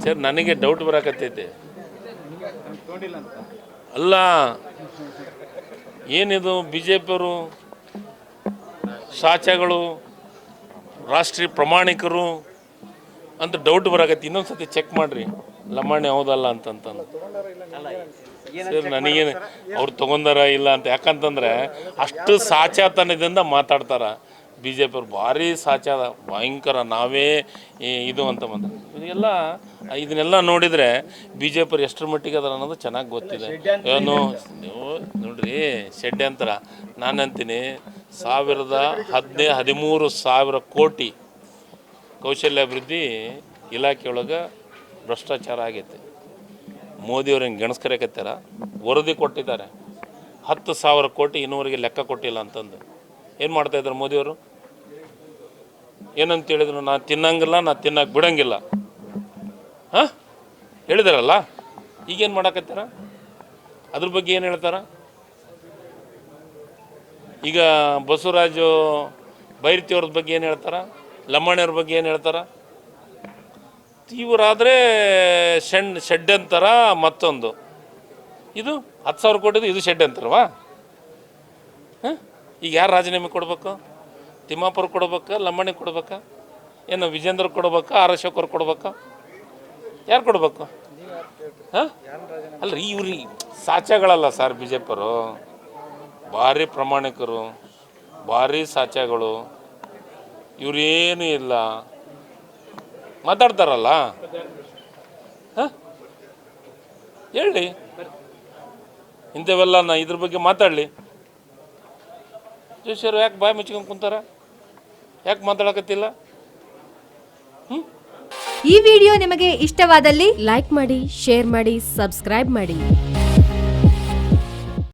Sir ನನಗೆ doubt ಬರಕತ್ತೈತೆ. ಅಲ್ಲ ಏನಿದು ಬಿ ಜೆ ಪಿಯವರು ಸಾಚಗಳು ರಾಷ್ಟ್ರೀಯ ಪ್ರಮಾಣಿಕರು ಅಂತ ಡೌಟ್ ಬರಕತ್ತೆ. ಇನ್ನೊಂದು ಸತಿ ಚೆಕ್ ಮಾಡಿರಿ ಲಮಾಣಿ ಹೌದಲ್ಲ ಅಂತಂತಂದು. ಸರ್ ನನಗೇನು ಅವ್ರು ತೊಗೊಂಡಾರ ಇಲ್ಲ ಅಂತ, ಯಾಕಂತಂದರೆ ಅಷ್ಟು ಸಾಚಾತನದಿಂದ ಮಾತಾಡ್ತಾರೆ. ಬಿ ಜೆ ಪಿಯವ್ರು ಭಾರಿ ಸಾಚ ಭಯಂಕರ, ನಾವೇ ಇದು ಅಂತ ಬಂದ ಇದನ್ನೆಲ್ಲ ನೋಡಿದರೆ ಬಿ ಜೆ ಪಿಯವ್ರು ಎಷ್ಟರ ಮಟ್ಟಿಗೆ ಅದರ ಅನ್ನೋದು ಚೆನ್ನಾಗಿ ಗೊತ್ತಿದೆ. ಏನು ನೀವು ನೋಡ್ರಿ ಷಡ್ಯಂತರ, ನಾನಂತೀನಿ 13,000 ಕೋಟಿ ಕೌಶಲ್ಯಾಭಿವೃದ್ಧಿ ಇಲಾಖೆಯೊಳಗೆ ಭ್ರಷ್ಟಾಚಾರ ಆಗೈತೆ. ಮೋದಿಯವ್ರು ಹಿಂಗೆ ಗೆಣಸ್ಕರಕತ್ತಾರ, ವರದಿ ಕೊಟ್ಟಿದ್ದಾರೆ 10,000 ಕೋಟಿ ಇನ್ನೂವರೆಗೆ ಲೆಕ್ಕ ಕೊಟ್ಟಿಲ್ಲ ಅಂತಂದು. ಏನು ಮಾಡ್ತಾಯಿದ್ರು ಮೋದಿಯವರು? ಏನಂತ ಹೇಳಿದ್ರು? ನಾನು ತಿನ್ನಂಗಿಲ್ಲ, ನಾನು ತಿನ್ನಕ್ಕೆ ಬಿಡಂಗಿಲ್ಲ. ಹಾಂ ಹೇಳಿದಾರಲ್ಲ, ಈಗೇನು ಮಾಡಕತ್ತಾರ? ಅದ್ರ ಬಗ್ಗೆ ಏನು ಹೇಳ್ತಾರ? ಈಗ ಬಸವರಾಜು ಬೈರತಿಯವ್ರ ಬಗ್ಗೆ ಏನು ಹೇಳ್ತಾರ? ಲಮಾಣಿಯವ್ರ ಬಗ್ಗೆ ಏನು ಹೇಳ್ತಾರ? ಇವರಾದರೆ ಷಡ್ಯಂತರ ಮತ್ತೊಂದು. ಇದು 10,000 ಕೋಟಿದು ಇದು ಷಡ್ಯಂತರವಾ? ಹಾಂ ಈಗ ಯಾರು ರಾಜೀನಾಮೆ ಕೊಡ್ಬೇಕು? ತಿಮ್ಮಾಪುರ ಕೊಡ್ಬೇಕಾ, ಲಂಬಾಣಿ ಕೊಡ್ಬೇಕಾ, ಏನು ವಿಜೇಂದ್ರ ಕೊಡ್ಬೇಕಾ, ಆರ್ ಅಶೋಕ್ ಅವ್ರು ಕೊಡ್ಬೇಕಾ? ಯಾರು ಕೊಡ್ಬೇಕು? ಹಾಂ ಅಲ್ರಿ ಇವ್ರಿ ಸಾಚಗಳಲ್ಲ ಸರ್. ಬಿ ಜೆ ಪಿಯವರು ಭಾರಿ ಪ್ರಾಮಾಣಿಕರು, ಭಾರಿ ಸಾಚಗಳು. ಇವರೇನು ಇಲ್ಲ ಮಾತಾಡ್ತಾರಲ್ಲ. ಹಾಂ ಹೇಳಿ ಇಂಥವೆಲ್ಲ ನಾ ಇದ್ರ ಬಗ್ಗೆ ಮಾತಾಡಲಿ. ಜೋಶಿಯವರು ಯಾಕೆ ಬಾಯಿ ಮುಚ್ಕೊಂಡು ಕುಂತಾರ? ಯಾಕೆ ಮಾತಾಡಕತ್ತಿಲ್ಲ? ಈ ವಿಡಿಯೋ ನಿಮಗೆ ಇಷ್ಟವಾದಲ್ಲಿ ಲೈಕ್ ಮಾಡಿ, ಶೇರ್ ಮಾಡಿ, ಸಬ್ಸ್ಕ್ರೈಬ್ ಮಾಡಿ.